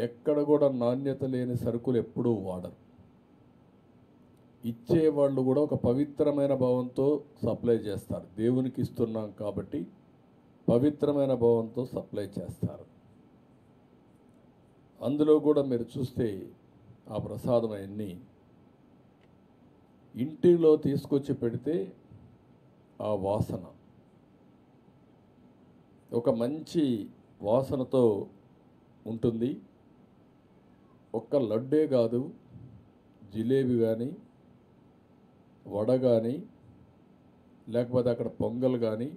ఎక్కడ కూడా నాణ్యత లేని సరుకులు ఎప్పుడూ వాడరు. ఇచ్చేవాళ్ళు కూడా ఒక పవిత్రమైన భావంతో సప్లై చేస్తారు. దేవునికి ఇస్తున్నాం కాబట్టి పవిత్రమైన భావంతో సప్లై చేస్తారు. అందులో కూడా మీరు చూస్తే ఆ ప్రసాదం అన్నీ ఇంటిలో తీసుకొచ్చి పెడితే ఆ వాసన ఒక మంచి వాసనతో ఉంటుంది. ఒక్క లడ్డే కాదు, జిలేబీ కానీ, వడ కానీ, లేకపోతే అక్కడ పొంగల్ కానీ,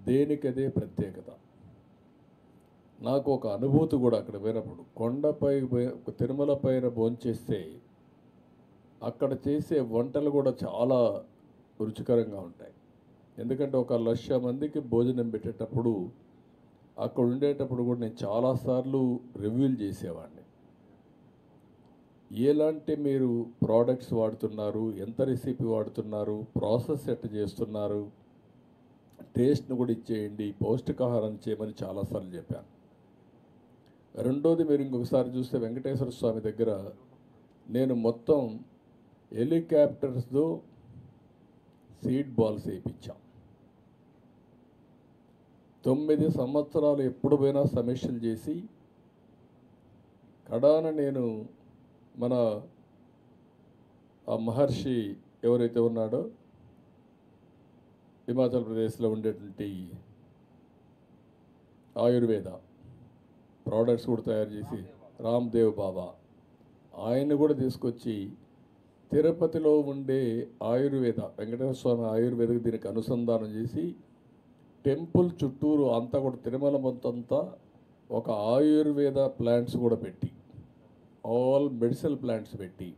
దేనికదే ప్రత్యేకత. నాకు ఒక అనుభూతి కూడా అక్కడ పోయినప్పుడు, కొండపై తిరుమల పైన భోంచేస్తే అక్కడ చేసే వంటలు కూడా చాలా రుచికరంగా ఉంటాయి. ఎందుకంటే 1,00,000 మందికి భోజనం పెట్టేటప్పుడు అక్కడ ఉండేటప్పుడు కూడా నేను చాలాసార్లు రివ్యూలు చేసేవాడిని. ఎలాంటి మీరు ప్రోడక్ట్స్ వాడుతున్నారు, ఎంత రెసిపీ వాడుతున్నారు, ప్రాసెస్ ఎట్ట చేస్తున్నారు, టేస్ట్ను కూడా ఇచ్చేయండి, పౌష్టికాహారం చేయమని చాలాసార్లు చెప్పాను. రెండోది, మీరు ఇంకొకసారి చూస్తే వెంకటేశ్వర స్వామి దగ్గర నేను మొత్తం హెలికాప్టర్స్తో సీడ్ బాల్స్ వేయించాం. 9 సంవత్సరాలు ఎప్పుడు పోయినా సమీక్షలు చేసి కడాన నేను మన ఆ మహర్షి ఎవరైతే ఉన్నాడో హిమాచల్ ప్రదేశ్లో ఉండేటువంటి ఆయుర్వేద ప్రోడక్ట్స్ కూడా తయారు చేసి రామ్దేవ్ బాబా ఆయన్ని కూడా తీసుకొచ్చి తిరుపతిలో ఉండే ఆయుర్వేద వెంకటేశ్వర స్వామి ఆయుర్వేదకు దీనికి అనుసంధానం చేసి టెంపుల్ చుట్టూరు అంతా కూడా తిరుమల మొత్తంతా ఒక ఆయుర్వేద ప్లాంట్స్ కూడా పెట్టి ఆల్ మెడిసినల్ ప్లాంట్స్ పెట్టి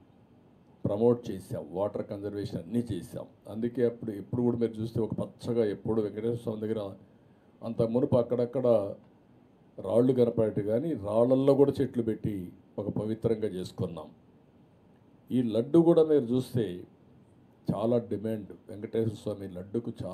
ప్రమోట్ చేసాం. వాటర్ కన్జర్వేషన్ అన్నీ చేసాం. అందుకే ఎప్పుడు కూడా మీరు చూస్తే ఒక పచ్చగా ఎప్పుడు వెంకటేశ్వర స్వామి దగ్గర అంత మునుపు అక్కడక్కడ రాళ్ళు కనపడేట్టు కానీ రాళ్ళల్లో కూడా చెట్లు పెట్టి ఒక పవిత్రంగా చేసుకున్నాం. ఈ లడ్డు కూడా మీరు చూస్తే చాలా డిమాండ్. వెంకటేశ్వర స్వామి లడ్డుకు చాలా